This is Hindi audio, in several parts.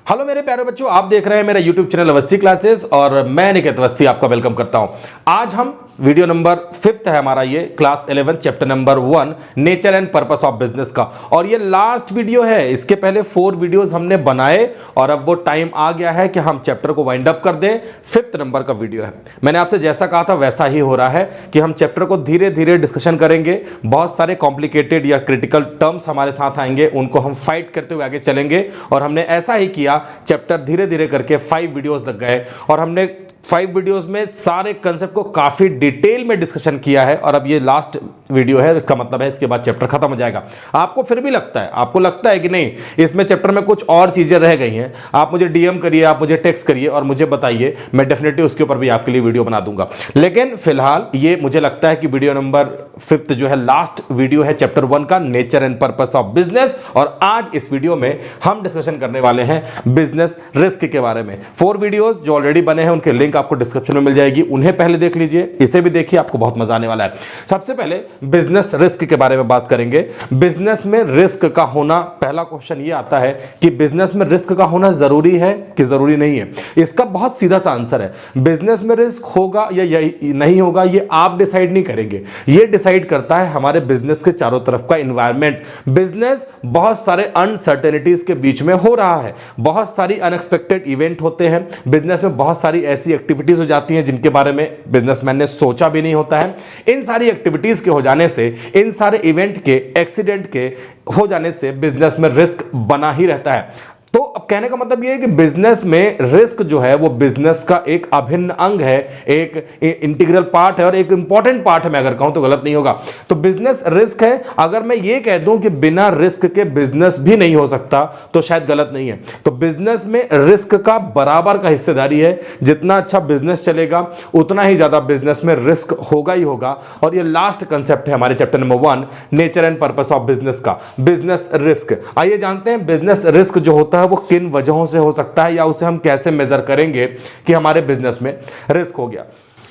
हेलो मेरे प्यारे बच्चों, आप देख रहे हैं मेरा यूट्यूब चैनल अवस्थी क्लासेस और मैं निकेत अवस्थी आपका वेलकम करता हूं। आज हम वीडियो नंबर 5 है हमारा, ये class 11 chapter number 1 nature and purpose of business का, और ये लास्ट वीडियो है। इसके पहले 4 वीडियोस हमने बनाए और अब वो टाइम आ गया है कि हम चैप्टर को वाइंड अप कर दें। 5th नंबर का वीडियो है। मैंने आपसे जैसा कहा था वैसा ही हो रहा है कि हम चैप्टर को धीरे धीरे डिस्कशन करेंगे। बहुत सारे कॉम्प्लिकेटेड या क्रिटिकल टर्म्स हमारे साथ आएंगे, उनको हम फाइट करते हुए आगे चलेंगे। और हमने ऐसा ही किया, चैप्टर धीरे धीरे करके 5 वीडियोस लग गए और हमने 5 वीडियोस में सारे कंसेप्ट को काफी डिटेल में डिस्कशन किया है। और अब ये लास्ट वीडियो है, इसका मतलब है इसके बाद चैप्टर खत्म हो जाएगा। आपको फिर भी लगता है, आपको लगता है कि नहीं इसमें चैप्टर में कुछ और चीजें रह गई हैं, आप मुझे डीएम करिए, आप मुझे टेक्स्ट करिए और मुझे बताइए, मैं डेफिनेटली उसके ऊपर भी आपके लिए वीडियो बना दूंगा। लेकिन फिलहाल ये मुझे लगता है कि वीडियो नंबर 5 जो है लास्ट वीडियो है चैप्टर 1 का, nature and purpose of business. और आज इस वीडियो में हम डिस्कशन करने वाले हैं बिजनेस रिस्क के बारे में। 4 वीडियोस जो ऑलरेडी बने हैं उनके लिंक आपको डिस्क्रिप्शन में मिल जाएगी, उन्हें पहले देख लीजिए, इसे भी देखिए, आपको बहुत मजा आने वाला है। सबसे पहले बिजनेस रिस्क के बारे में बात करेंगे। बिजनेस में रिस्क का होना, पहला क्वेश्चन ये आता है कि बिजनेस में रिस्क का होना जरूरी है कि जरूरी नहीं है। इसका बहुत सीधा सा आंसर है, बिजनेस में रिस्क होगा या नहीं होगा ये आप डिसाइड नहीं करेंगे, ये डिसाइड करता है हमारे बिजनेस के चारों तरफ का एनवायरनमेंट। बिजनेस बहुत सारे अनसर्टेनिटीज के बीच में हो रहा है, बहुत सारी अनएक्सपेक्टेड इवेंट होते हैं बिजनेस में, बहुत सारी ऐसी एक्टिविटीज हो जाती हैं जिनके बारे में बिजनेसमैन ने सोचा भी नहीं होता है। इन सारी एक्टिविटीज के हो जाने से, इन सारे इवेंट के, एक्सीडेंट के हो जाने से बिजनेस में रिस्क बना ही रहता है। तो अब कहने का मतलब यह है कि बिजनेस में रिस्क जो है वो बिजनेस का एक अभिन्न अंग है, एक इंटीग्रल पार्ट है और एक इंपॉर्टेंट पार्ट है। मैं अगर कहूं तो गलत नहीं होगा। तो बिजनेस रिस्क है। अगर मैं ये कह दूं कि बिना रिस्क के बिजनेस भी नहीं हो सकता तो शायद गलत नहीं है। तो बिजनेस में रिस्क का बराबर का हिस्सेदारी है। जितना अच्छा बिजनेस चलेगा उतना ही ज्यादा बिजनेस में रिस्क होगा ही होगा। और ये लास्ट कंसेप्ट है हमारे chapter number 1 nature and purpose of business का, बिजनेस रिस्क। आइए जानते हैं बिजनेस रिस्क जो होता है वो किन वजहों से हो सकता है या उसे हम कैसे मेजर करेंगे कि हमारे बिजनेस में रिस्क हो गया।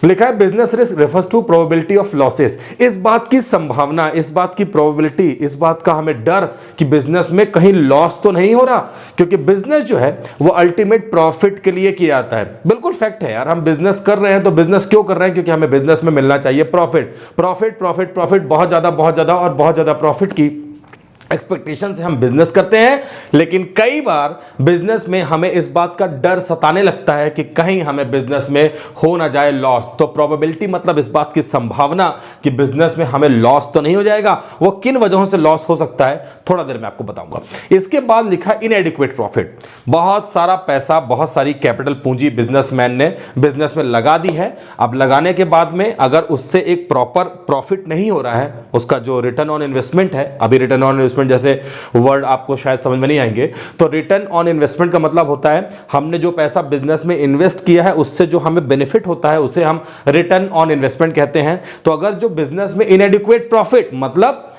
लिखा है business risk refers to probability of losses. इस बात की संभावना, इस बात की प्रोबेबिलिटी, इस बात का हमें डर कि बिजनेस में कहीं लॉस तो नहीं हो रहा, क्योंकि बिजनेस जो है वो अल्टीमेट प्रॉफिट के लिए किया जाता है। बिल्कुल फैक्ट है यार, हम बिजनेस कर रहे हैं तो बिजनेस क्यों कर रहे हैं? क्योंकि हमें बिजनेस में मिलना चाहिए प्रॉफिट, प्रॉफिट प्रॉफिट प्रॉफिट, बहुत ज्यादा और बहुत ज्यादा प्रॉफिट की एक्सपेक्टेशन से हम बिजनेस करते हैं। लेकिन कई बार बिजनेस में हमें इस बात का डर सताने लगता है कि कहीं हमें बिजनेस में हो ना जाए लॉस। तो प्रोबेबिलिटी मतलब इस बात की संभावना कि बिजनेस में हमें लॉस तो नहीं हो जाएगा। वो किन वजहों से लॉस हो सकता है थोड़ा देर में आपको बताऊंगा। इसके बाद लिखा इनएडिक्वेट प्रॉफिट। बहुत सारा पैसा, बहुत सारी कैपिटल पूंजी बिजनेसमैन ने बिजनेस में लगा दी है। अब लगाने के बाद में अगर उससे एक प्रॉपर प्रॉफिट नहीं हो रहा है, उसका जो रिटर्न ऑन इन्वेस्टमेंट है, अभी रिटर्न ऑन जैसे वर्ड आपको शायद समझ में नहीं आएंगे, तो रिटर्न ऑन इन्वेस्टमेंट का मतलब होता है हमने जो पैसा बिजनेस में इन्वेस्ट किया है उससे जो हमें बेनिफिट होता है उसे हम रिटर्न ऑन इन्वेस्टमेंट कहते हैं। तो अगर जो बिजनेस में इनएडिक्वेट प्रॉफिट मतलब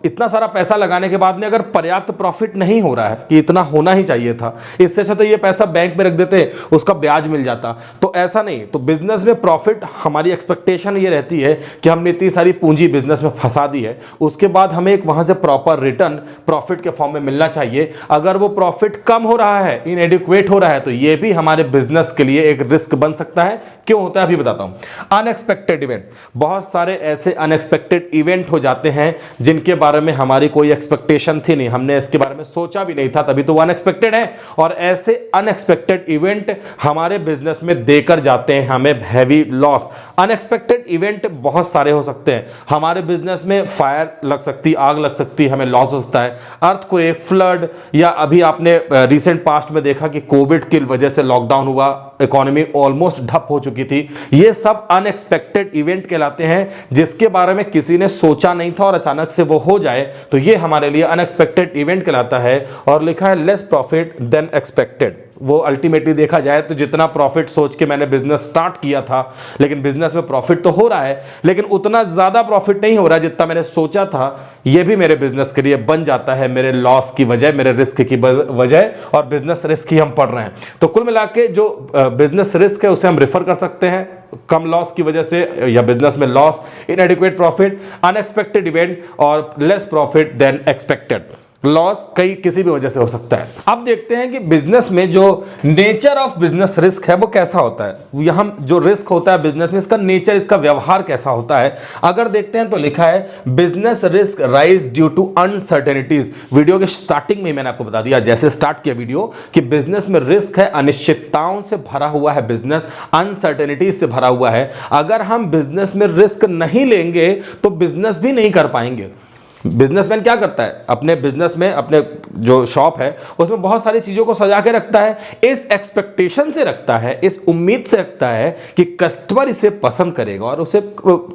इतना सारा पैसा लगाने के बाद में अगर पर्याप्त प्रॉफिट नहीं हो रहा है कि इतना होना ही चाहिए था, इससे अच्छा तो ये पैसा बैंक में रख देते, उसका ब्याज मिल जाता, तो ऐसा नहीं। तो बिजनेस में प्रॉफिट, हमारी एक्सपेक्टेशन ये रहती है कि हमने इतनी सारी पूंजी बिजनेस में फंसा दी है, उसके बाद हमें एक वहां से प्रॉपर रिटर्न प्रॉफिट के फॉर्म में मिलना चाहिए। अगर वो प्रॉफिट कम हो रहा है, इनएडिक्वेट हो रहा है, तो ये भी हमारे बिजनेस के लिए एक रिस्क बन सकता है। क्यों होता है अभी बताता हूं। अनएक्सपेक्टेड इवेंट, बहुत सारे ऐसे अनएक्सपेक्टेड इवेंट हो जाते हैं जिनके बारे में हमारी कोई एक्सपेक्टेशन थी नहीं, हमने इसके बारे में सोचा भी नहीं था, तभी तो वो अनएक्सपेक्टेड है। और ऐसे अनएक्सपेक्टेड इवेंट हमारे बिजनेस में देकर जाते हैं हमें हैवी लॉस। अनएक्सपेक्टेड इवेंट बहुत सारे हो सकते हैं हमारे बिजनेस में। फायर लग सकती, आग लग सकती, हमें लॉस हो सकता है। अर्थक्वेक, फ्लड, या अभी आपने रिसेंट पास्ट में देखा कि कोविड की वजह से लॉकडाउन हुआ, इकोनॉमी ऑलमोस्ट ठप हो चुकी थी। ये सब अनएक्सपेक्टेड इवेंट कहलाते हैं जिसके बारे में किसी ने सोचा नहीं था और अचानक से वो हो जाए, तो ये हमारे लिए अनएक्सपेक्टेड इवेंट कहलाता है। और लिखा है लेस प्रॉफिट देन एक्सपेक्टेड। वो अल्टीमेटली देखा जाए तो जितना प्रॉफिट सोच के मैंने बिजनेस स्टार्ट किया था, लेकिन बिजनेस में प्रॉफिट तो हो रहा है लेकिन उतना ज्यादा प्रॉफिट नहीं हो रहा है जितना मैंने सोचा था, ये भी मेरे बिजनेस के लिए बन जाता है मेरे लॉस की वजह, मेरे रिस्क की वजह, और बिजनेस रिस्क ही हम पढ़ रहे हैं। तो कुल मिला के जो बिजनेस रिस्क है उसे हम रिफर कर सकते हैं कम लॉस की वजह से, या बिजनेस में loss, inadequate profit, unexpected event और less profit than expected. Loss कई किसी भी वजह से हो सकता है। अब देखते हैं कि बिजनेस में जो नेचर ऑफ बिजनेस रिस्क है वो कैसा होता है। यहाँ जो रिस्क होता है बिजनेस में, इसका नेचर, इसका व्यवहार कैसा होता है। अगर देखते हैं तो लिखा है business risk rise due to uncertainties. Video के स्टार्टिंग में मैंने आपको बता दिया, जैसे स्टार्ट किया वीडियो, कि बिजनेस में रिस्क है, अनिश्चितताओं से भरा हुआ है बिजनेस, अनसर्टेनिटीज से भरा हुआ है। अगर हम बिजनेस में रिस्क नहीं लेंगे तो बिजनेस भी नहीं कर पाएंगे। बिजनेसमैन क्या करता है, अपने बिजनेस में, अपने जो शॉप है उसमें बहुत सारी चीज़ों को सजा के रखता है, इस एक्सपेक्टेशन से रखता है, इस उम्मीद से रखता है कि कस्टमर इसे पसंद करेगा और उसे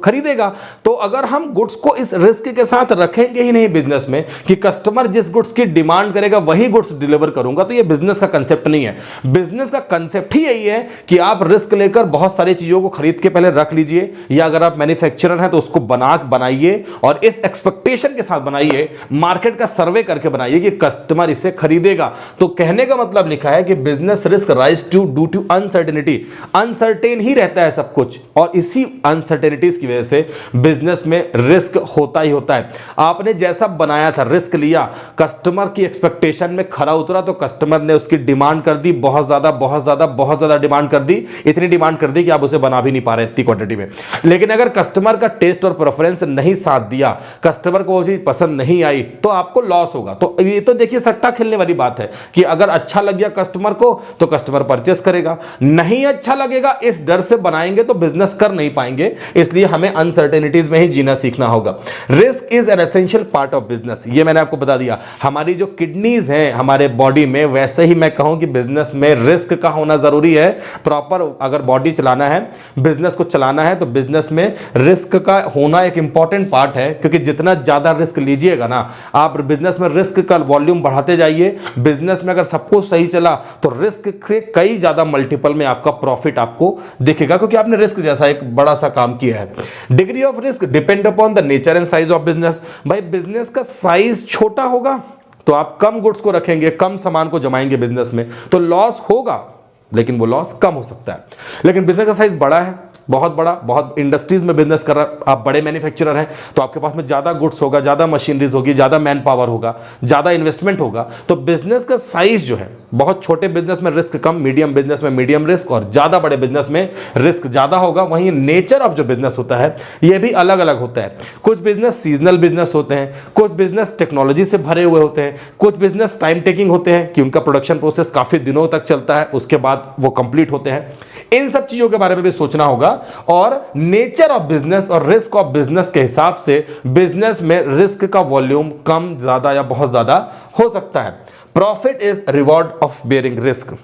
खरीदेगा। तो अगर हम गुड्स को इस रिस्क के साथ रखेंगे ही नहीं बिजनेस में कि कस्टमर जिस गुड्स की डिमांड करेगा वही गुड्स डिलीवर करूंगा, तो ये बिजनेस का कंसेप्ट नहीं है। बिजनेस का कंसेप्ट ही यही है कि आप रिस्क लेकर बहुत सारी चीज़ों को खरीद के पहले रख लीजिए, या अगर आप मैन्युफैक्चरर हैं तो उसको बनाइए और इस एक्सपेक्टेशन के साथ बनाइए, मार्केट का सर्वे करके बनाइए कि कस्टमर इसे खरीदेगा। तो कहने का मतलब लिखा है कि business risk rise due to uncertainty. Uncertain ही रहता है सब कुछ, और इसी अनसर्टेनिटीज की वजह से बिजनेस में रिस्क होता ही होता है। आपने जैसा बनाया था, रिस्क लिया, कस्टमर की एक्सपेक्टेशन में खरा उतरा तो कस्टमर ने उसकी डिमांड कर दी, बहुत ज्यादा डिमांड कर दी, इतनी डिमांड कर दी कि आप उसे बना भी नहीं पा रहे इतनी क्वांटिटी में। लेकिन अगर कस्टमर का टेस्ट और प्रेफरेंस नहीं साथ दिया, कस्टमर को वो चीज पसंद नहीं आई, तो आपको लॉस होगा। तो ये तो देखिए सट्टा खेलने वाली बात है कि अगर अच्छा लग गया कस्टमर को तो कस्टमर परचेस करेगा, नहीं अच्छा लगेगा इस डर से बनाएंगे तो बिजनेस कर नहीं पाएंगे। इसलिए हमें अनसर्टेनिटीज में ही जीना सीखना होगा। Risk is an essential part of business, ये मैंने आपको बता दिया। हमारी जो किडनीज हैं हमारे बॉडी में, वैसे ही मैं कहूं कि बिजनेस में रिस्क का होना जरूरी है। प्रॉपर अगर बॉडी चलाना है, बिजनेस को चलाना है, तो बिजनेस में रिस्क का होना एक इंपॉर्टेंट पार्ट है, क्योंकि जितना ज्यादा रिस्क लीजिएगा ना आप, बिजनेस में रिस्क का वॉल्यूम बढ़ाते जाइए। बिजनेस में अगर सब कुछ सही चला तो रिस्क से कई ज्यादा मल्टीपल में आपका प्रॉफिट आपको दिखेगा, क्योंकि आपने रिस्क जैसा एक बड़ा सा काम किया है। Degree of risk depend upon the nature and size of business. भाई बिजनेस का साइज छोटा होगा तो आप कम गुड्स को रखेंगे, कम सामान को जमाएंगे बिजनेस में, तो लॉस होगा, लेकिन वो लॉस कम हो सकता है। लेकिन बिजनेस का साइज बड़ा है, बहुत बड़ा, बहुत इंडस्ट्रीज में बिजनेस कर रहा है, आप बड़े मैन्युफैक्चरर हैं, तो आपके पास में ज़्यादा गुड्स होगा, ज़्यादा मशीनरीज होगी, ज़्यादा मैन पावर होगा, ज़्यादा इन्वेस्टमेंट होगा। तो बिजनेस का साइज जो है, बहुत छोटे बिजनेस में रिस्क कम, मीडियम बिजनेस में मीडियम रिस्क, और ज़्यादा बड़े बिजनेस में रिस्क ज़्यादा होगा। वहीं नेचर ऑफ जो बिजनेस होता है ये भी अलग अलग होता है। कुछ बिजनेस सीजनल बिजनेस होते हैं, कुछ बिजनेस टेक्नोलॉजी से भरे हुए होते हैं, कुछ बिजनेस टाइम टेकिंग होते हैं कि उनका प्रोडक्शन प्रोसेस काफ़ी दिनों तक चलता है, उसके बाद वो कंप्लीट होते हैं। इन सब चीज़ों के बारे में भी सोचना होगा, और नेचर ऑफ बिजनेस और रिस्क ऑफ बिजनेस के हिसाब से बिजनेस में रिस्क का वॉल्यूम कम, ज्यादा या बहुत ज्यादा हो सकता है। Profit is reward of bearing risk.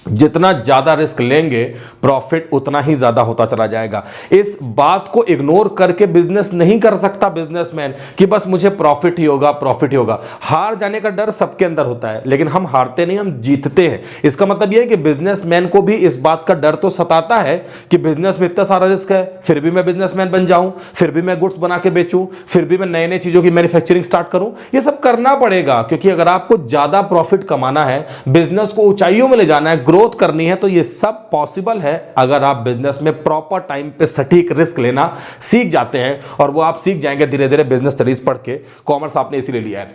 जितना ज्यादा रिस्क लेंगे प्रॉफिट उतना ही ज्यादा होता चला जाएगा। इस बात को इग्नोर करके बिजनेस नहीं कर सकता बिजनेसमैन कि बस मुझे प्रॉफिट ही होगा, प्रॉफिट ही होगा। हार जाने का डर सबके अंदर होता है, लेकिन हम हारते नहीं, हम जीतते हैं। इसका मतलब यह है कि बिजनेसमैन को भी इस बात का डर तो सताता है कि बिजनेस में इतना सारा रिस्क है, फिर भी मैं बिजनेसमैन बन जाऊं, फिर भी मैं गुड्स बना के बेचूं, फिर भी मैं नए नए चीजों की मैन्युफैक्चरिंग स्टार्ट करूं। ये सब करना पड़ेगा, क्योंकि अगर आपको ज्यादा प्रॉफिट कमाना है, बिजनेस को ऊंचाइयों में ले जाना है, ग्रोथ करनी है, तो ये सब पॉसिबल है अगर आप बिजनेस में प्रॉपर टाइम पे सटीक रिस्क लेना सीख जाते हैं। और वो आप सीख जाएंगे धीरे धीरे बिजनेस स्टडीज पढ़ के। कॉमर्स आपने इसीलिए लिया है।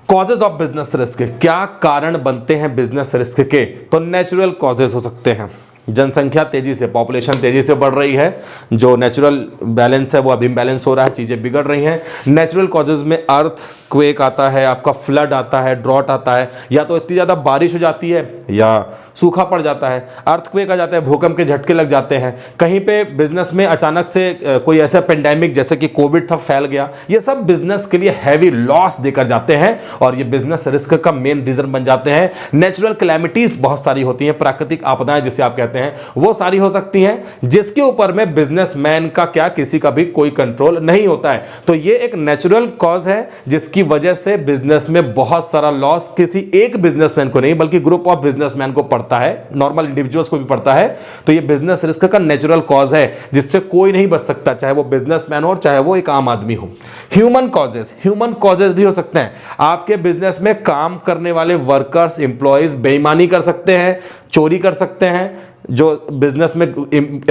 कॉजेज ऑफ बिजनेस रिस्क, क्या कारण बनते हैं बिजनेस रिस्क के? तो नेचुरल कॉजेज हो सकते हैं। जनसंख्या तेजी से, पॉपुलेशन तेजी से बढ़ रही है, जो नेचुरल बैलेंस है वो अब इम्बैलेंस हो रहा है, चीज़ें बिगड़ रही हैं। नेचुरल कॉजेज में अर्थ क्वेक आता है, आपका फ्लड आता है, ड्रॉट आता है, या तो इतनी ज़्यादा बारिश हो जाती है या सूखा पड़ जाता है, अर्थक्वेक आ जाता है, भूकंप के झटके लग जाते हैं, कहीं पे बिजनेस में अचानक से कोई ऐसा पेंडेमिक जैसे कि कोविड था फैल गया। ये सब बिजनेस के लिए हैवी लॉस देकर जाते हैं और ये बिजनेस रिस्क का मेन रीजन बन जाते हैं। नेचुरल कैलेमिटीज बहुत सारी होती हैं, प्राकृतिक आपदाएं जिसे आप कहते हैं, वो सारी हो सकती हैं, जिसके ऊपर में बिजनेसमैन का क्या, किसी का भी कोई कंट्रोल नहीं होता है। तो ये एक नेचुरल कॉज है जिसकी वजह से बिजनेस में बहुत सारा लॉस किसी एक बिजनेसमैन को नहीं बल्कि ग्रुप ऑफ बिजनेसमैन को पड़ता है, नॉर्मल इंडिविजुअल्स को भी पड़ता है। तो ये बिजनेस रिस्क का नेचुरल कॉज है जिससे कोई नहीं बच सकता, चाहे वो बिजनेसमैन हो चाहे वो एक आम आदमी हो। ह्यूमन कॉजेज भी हो सकते हैं। आपके बिजनेस में काम करने वाले वर्कर्स, एम्प्लॉयज बेईमानी कर सकते हैं, चोरी कर सकते हैं, जो बिजनेस में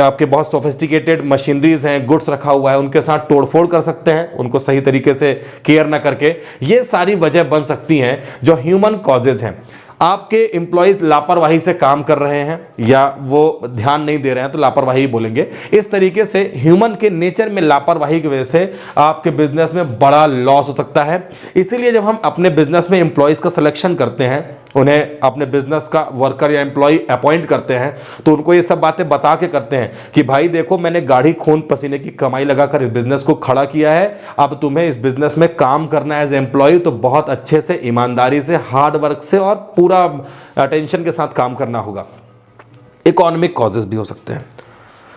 आपके बहुत सोफिस्टिकेटेड मशीनरीज हैं, गुड्स रखा हुआ है, उनके साथ तोड़फोड़ कर सकते हैं, उनको सही तरीके से केयर ना करके। ये सारी वजह बन सकती हैं जो ह्यूमन कॉजेज हैं। आपके एम्प्लॉयज लापरवाही से काम कर रहे हैं या वो ध्यान नहीं दे रहे हैं तो लापरवाही बोलेंगे। इस तरीके से ह्यूमन के नेचर में लापरवाही की वजह से आपके बिजनेस में बड़ा लॉस हो सकता है। इसीलिए जब हम अपने बिजनेस में एम्प्लॉयज का सिलेक्शन करते हैं, उन्हें अपने बिजनेस का वर्कर या एम्प्लॉय अपॉइंट करते हैं, तो उनको ये सब बातें बता के करते हैं कि भाई देखो, मैंने गाढ़ी खून पसीने की कमाई लगाकर इस बिजनेस को खड़ा किया है, अब तुम्हें इस बिजनेस में काम करना है एज एम्प्लॉय तो बहुत अच्छे से, ईमानदारी से, हार्ड वर्क से और पूरा अटेंशन के साथ काम करना होगा। इकोनॉमिक कॉजेस भी हो सकते हैं।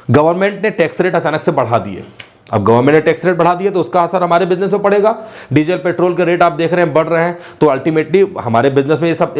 गवर्नमेंट ने टैक्स रेट अचानक से बढ़ा दिए। अब गवर्नमेंट ने टैक्स रेट बढ़ा दिया तो उसका असर हमारे बिजनेस में पड़ेगा। डीजल पेट्रोल के रेट आप देख रहे हैं बढ़ रहे हैं, तो अल्टीमेटली हमारे बिजनेस में ये सब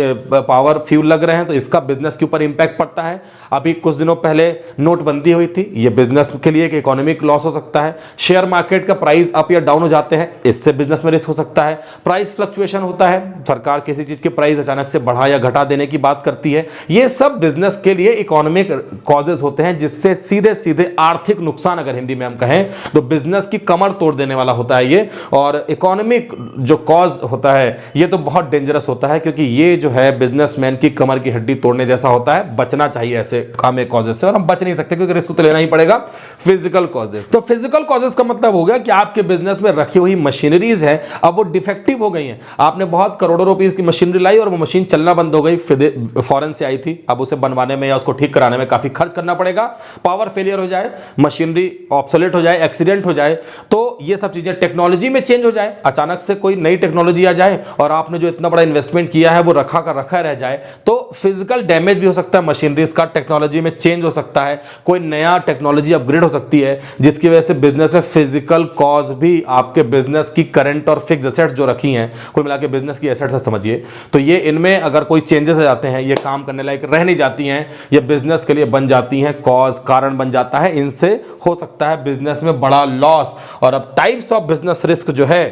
पावर फ्यूल लग रहे हैं, तो इसका बिजनेस के ऊपर इंपैक्ट पड़ता है। अभी कुछ दिनों पहले नोटबंदी हुई थी, ये बिजनेस के लिए एक इकोनॉमिक लॉस हो सकता है। शेयर मार्केट का प्राइस अप या डाउन हो जाते हैं, इससे बिजनेस में रिस्क हो सकता है। प्राइस फ्लक्चुएशन होता है, सरकार किसी चीज के प्राइस अचानक से बढ़ा या घटा देने की बात करती है। ये सब बिजनेस के लिए इकोनॉमिक कॉजेज होते हैं, जिससे सीधे सीधे आर्थिक नुकसान, अगर हिंदी में हम कहें तो बिजनेस की कमर तोड़ देने वाला होता है ये। और इकोनॉमिक जो कॉज होता है ये तो बहुत डेंजरस होता है, क्योंकि ये जो है बिजनेसमैन की कमर की हड्डी तोड़ने जैसा होता है। बचना चाहिए ऐसे काम कॉजेज से, और हम बच नहीं सकते क्योंकि रिस्क तो लेना ही पड़ेगा। फिजिकल कॉजेज, तो फिजिकल कॉजेज का मतलब हो गया कि आपके बिजनेस में रखी हुई मशीनरीज है, अब वो डिफेक्टिव हो गई हैं। आपने बहुत करोड़ों रुपीस की मशीनरी लाई और वो मशीन चलना बंद हो गई, फॉरेन से आई थी, अब उसे बनवाने में या उसको ठीक कराने में काफी खर्च करना पड़ेगा। पावर फेलियर हो जाए, मशीनरी ऑब्सोलेट हो जाए, एक्सीडेंट हो जाए, तो ये सब चीजें, टेक्नोलॉजी में चेंज हो जाए, अचानक से कोई नई टेक्नोलॉजी आ जाए और आपने जो इतना बड़ा इन्वेस्टमेंट किया है वो रखा का रखा रह जाए, तो फिजिकल डैमेज भी हो सकता है मशीनरीज का, टेक्नोलॉजी में चेंज हो सकता है, कोई नया टेक्नोलॉजी अपग्रेड हो सकती है, जिसकी वजह से बिजनेस में फिजिकल कॉज भी आपके बिजनेस की करंट और फिक्स एसेट्स जो रखी हैं, कुल मिला के बिजनेस की एसेट्स समझिए, तो ये इनमें अगर कोई चेंजेस आ जाते हैं, ये काम करने लायक रह नहीं जाती हैं, ये बिजनेस के लिए बन जाती हैं, कॉज कारण बन जाता है, इनसे हो सकता है बिजनेस में बड़ा लॉस। और अब टाइप्स ऑफ बिजनेस रिस्क जो है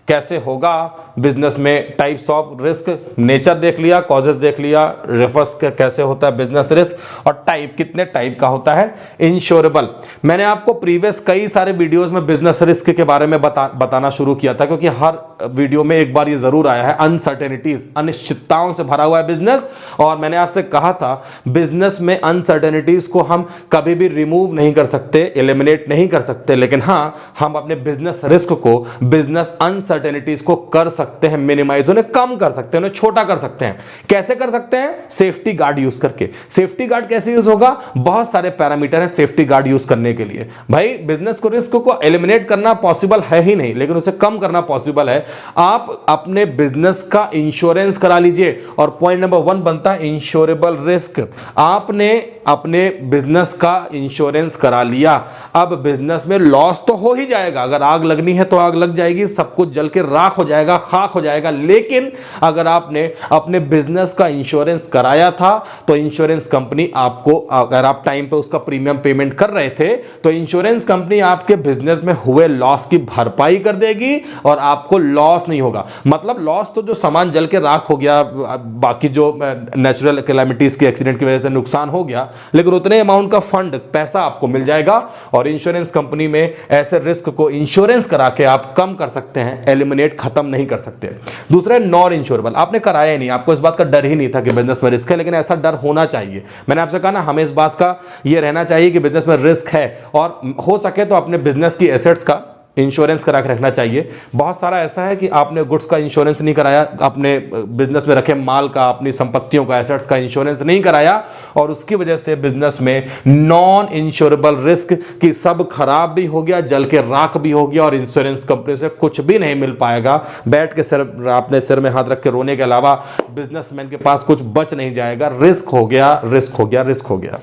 कैसे होगा बिजनेस में, टाइप्स ऑफ रिस्क, नेचर देख लिया, कॉजेस देख लिया, रिवर्स कैसे होता है बिजनेस रिस्क, और टाइप कितने टाइप का होता है। इंश्योरेबल, मैंने आपको प्रीवियस कई सारे वीडियोस में बिजनेस रिस्क के बारे में बताना शुरू किया था, क्योंकि हर वीडियो में एक बार ये जरूर आया है, अनसर्टेनिटीज, अनिश्चितताओं से भरा हुआ है बिजनेस। और मैंने आपसे कहा था बिजनेस में अनसर्टेनिटीज को हम कभी भी रिमूव नहीं कर सकते, एलिमिनेट नहीं कर सकते, लेकिन हाँ, हम अपने बिजनेस रिस्क को, बिजनेस अनसर्टेनिटीज को कर सकते हैं मिनिमाइज, उन्हें कम कर सकते हैं, उन्हें छोटा कर सकते हैं। कैसे कर सकते हैं? सेफ्टी गार्ड यूज करके। सेफ्टी गार्ड कैसे यूज होगा? बहुत सारे पैरामीटर हैं सेफ्टी गार्ड यूज करने के लिए। भाई बिजनेस को, रिस्क को एलिमिनेट करना पॉसिबल है ही नहीं, लेकिन उसे कम करना पॉसिबल है। आप अपने बिजनेस का इंश्योरेंस करा लीजिए, और पॉइंट नंबर 1 बनता है इंश्योरेबल रिस्क। आपने अपने बिजनेस का इंश्योरेंस करा लिया, अब बिजनेस में लॉस तो हो ही जाएगा, अगर आग लगनी है तो आग लग जाएगी, सब कुछ जल के राख हो जाएगा, खाक हो जाएगा, लेकिन अगर आपने अपने बिजनेस का इंश्योरेंस कराया था तो इंश्योरेंस कंपनी आपको, अगर आप टाइम पे उसका प्रीमियम पेमेंट कर रहे थे, तो इंश्योरेंस कंपनी आपके बिजनेस में हुए लॉस की भरपाई कर देगी और आपको लॉस नहीं होगा। मतलब लॉस तो जो सामान जल के राख हो गया, बाकी जो नेचुरल कैलामिटीज के एक्सीडेंट की वजह से नुकसान हो गया, लेकिन उतने अमाउंट का फंड, पैसा आपको मिल जाएगा। और इंश्योरेंस कंपनी में ऐसे रिस्क को इंश्योरेंस करा के आप कम कर सकते हैं, एलिमिनेट, खत्म नहीं कर सकते। दूसरा है नॉन इंश्योरेबल, आपने कराया ही नहीं, आपको इस बात का डर ही नहीं था कि बिजनेस में रिस्क है, लेकिन ऐसा डर होना चाहिए। मैंने आपसे कहा ना, हमें इस बात का ये रहना चाहिए कि बिजनेस में रिस्क है, और हो सके तो अपने बिजनेस की एसेट्स का इंश्योरेंस करा के रखना चाहिए। बहुत सारा ऐसा है कि आपने गुड्स का इंश्योरेंस नहीं कराया, अपने बिजनेस में रखे माल का, अपनी संपत्तियों का, एसेट्स का इंश्योरेंस नहीं कराया, और उसकी वजह से बिजनेस में नॉन इंश्योरेबल रिस्क कि सब खराब भी हो गया, जल के राख भी हो गया, और इंश्योरेंस कंपनी से कुछ भी नहीं मिल पाएगा। बैठ के अपने सिर में हाथ रख के रोने के अलावा बिजनेसमैन के पास कुछ बच नहीं जाएगा। रिस्क हो गया, रिस्क हो गया, रिस्क हो गया।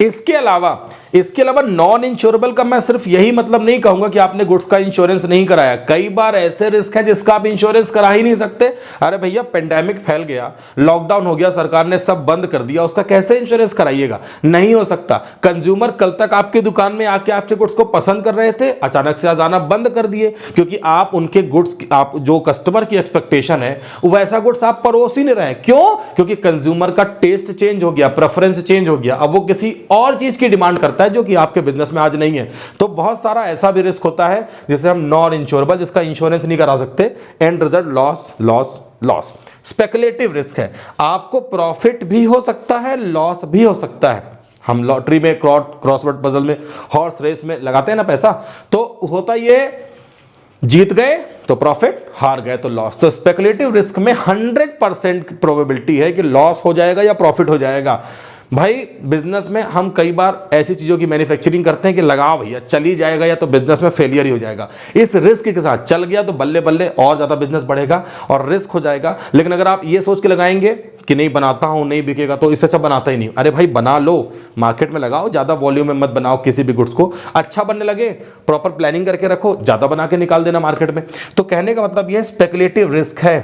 इसके अलावा इसके अलावा नॉन इंश्योरेबल का मैं सिर्फ यही मतलब नहीं कहूंगा कि आपने गुड्स का इंश्योरेंस नहीं कराया। कई बार ऐसे रिस्क हैं जिसका आप इंश्योरेंस करा ही नहीं सकते। अरे भैया पेंडेमिक फैल गया, लॉकडाउन हो गया, सरकार ने सब बंद कर दिया, उसका कैसे इंश्योरेंस कराइएगा? नहीं हो सकता। कंज्यूमर कल तक आपकी दुकान में आके आपके गुड्स को पसंद कर रहे थे, अचानक से आज आना बंद कर दिए क्योंकि आप उनके गुड्स, आप जो कस्टमर की एक्सपेक्टेशन है वैसा गुड्स आप परोस ही नहीं रहे। क्यों? क्योंकि कंज्यूमर का टेस्ट चेंज हो गया, प्रेफरेंस चेंज हो गया, अब वो किसी और चीज की डिमांड करता है जो कि आपके बिजनेस में आज नहीं है। तो बहुत सारा ऐसा भी रिस्क होता है जिसे हम नॉन इंश्योरेबल, जिसका इंश्योरेंस नहीं करा सकते, and result loss loss loss. Speculative risk है, आपको प्रॉफिट भी हो सकता है, लॉस भी हो सकता है। हम लॉटरी में, क्रॉसवर्ड पजल में, हॉर्स रेस में लगाते हैं ना पैसा, तो होता ये जीत गए तो प्रॉफिट, हार गए तो लॉस। तो स्पेकुलेटिव रिस्क में 100% प्रोबेबिलिटी है कि लॉस हो जाएगा या प्रॉफिट हो जाएगा। भाई बिजनेस में हम कई बार ऐसी चीज़ों की मैन्युफैक्चरिंग करते हैं कि लगाओ भैया चली जाएगा या तो बिजनेस में फेलियर ही हो जाएगा। इस रिस्क के साथ चल गया तो बल्ले बल्ले और ज़्यादा बिजनेस बढ़ेगा और रिस्क हो जाएगा। लेकिन अगर आप ये सोच के लगाएंगे कि नहीं बनाता हूँ नहीं बिकेगा तो इससे अच्छा बनाता ही नहीं, अरे भाई बना लो, मार्केट में लगाओ, ज़्यादा वॉल्यूम में मत बनाओ किसी भी गुड्स को, अच्छा बनने लगे प्रॉपर प्लानिंग करके रखो, ज़्यादा बना के निकाल देना मार्केट में। तो कहने का मतलब ये स्पेकुलेटिव रिस्क है।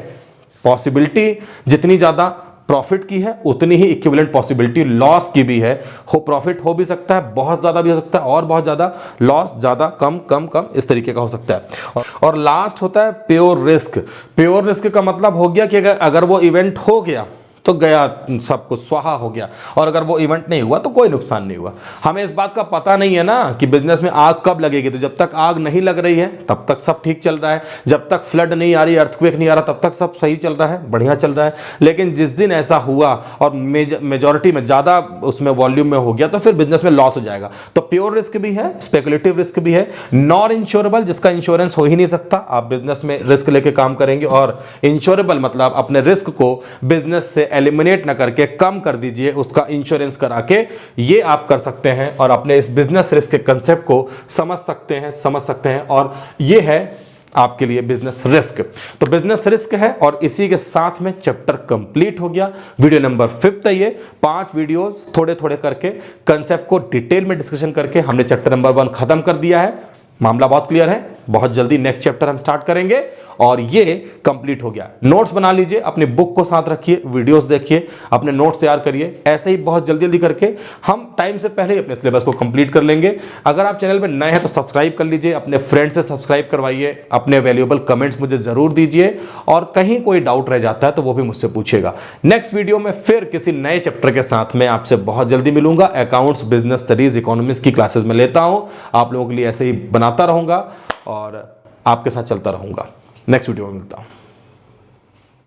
पॉसिबिलिटी जितनी ज़्यादा प्रॉफिट की है उतनी ही इक्विवेलेंट पॉसिबिलिटी लॉस की भी है। प्रॉफिट हो भी सकता है, बहुत ज़्यादा भी हो सकता है, और बहुत ज़्यादा लॉस, ज़्यादा कम कम कम, इस तरीके का हो सकता है। और लास्ट होता है प्योर रिस्क। प्योर रिस्क का मतलब हो गया कि अगर वो इवेंट हो गया तो गया, सब कुछ स्वाहा हो गया, और अगर वो इवेंट नहीं हुआ तो कोई नुकसान नहीं हुआ। हमें इस बात का पता नहीं है ना कि बिजनेस में आग कब लगेगी, तो जब तक आग नहीं लग रही है तब तक सब ठीक चल रहा है, जब तक फ्लड नहीं आ रही, अर्थक्वेक नहीं आ रहा, तब तक सब सही चल रहा है, बढ़िया चल रहा है। लेकिन जिस दिन ऐसा हुआ और मेजॉरिटी में ज़्यादा उसमें वॉल्यूम में हो गया तो फिर बिजनेस में लॉस हो जाएगा। तो प्योर रिस्क भी है, स्पेकुलेटिव रिस्क भी है, नॉन इंश्योरेबल जिसका इंश्योरेंस हो ही नहीं सकता। आप बिजनेस में रिस्क लेके काम करेंगे, और इंश्योरेबल मतलब अपने रिस्क को बिजनेस से एलिमिनेट ना करके कम कर दीजिए, उसका इंश्योरेंस करा के ये आप कर सकते हैं और अपने इस बिजनेस रिस्क के कंसेप्ट को समझ सकते हैं। और ये है आपके लिए बिजनेस रिस्क। तो बिजनेस रिस्क है, और इसी के साथ में चैप्टर कंप्लीट हो गया। वीडियो नंबर 5 है ये। 5 वीडियोस थोड़े थोड़े करके कंसेप्ट को डिटेल में डिस्कशन करके हमने चैप्टर नंबर 1 खत्म कर दिया है। मामला बहुत क्लियर है। बहुत जल्दी नेक्स्ट चैप्टर हम स्टार्ट करेंगे और ये कंप्लीट हो गया। नोट्स बना लीजिए, अपनी बुक को साथ रखिए, वीडियोस देखिए, अपने नोट्स तैयार करिए। ऐसे ही बहुत जल्दी जल्दी करके हम टाइम से पहले ही अपने सिलेबस को कंप्लीट कर लेंगे। अगर आप चैनल पर नए हैं तो सब्सक्राइब कर लीजिए, अपने फ्रेंड से सब्सक्राइब करवाइए, अपने वैल्यूएबल कमेंट्स मुझे जरूर दीजिए, और कहीं कोई डाउट रह जाता है तो वो भी मुझसे पूछिएगा। नेक्स्ट वीडियो में फिर किसी नए चैप्टर के साथ में आपसे बहुत जल्दी मिलूंगा। अकाउंट्स, बिजनेस स्टडीज, इकोनॉमिक्स की क्लासेस में लेता हूँ, आप लोगों के लिए ऐसे ही बनाता रहूंगा और आपके साथ चलता रहूंगा। नेक्स्ट वीडियो में मिलता हूं।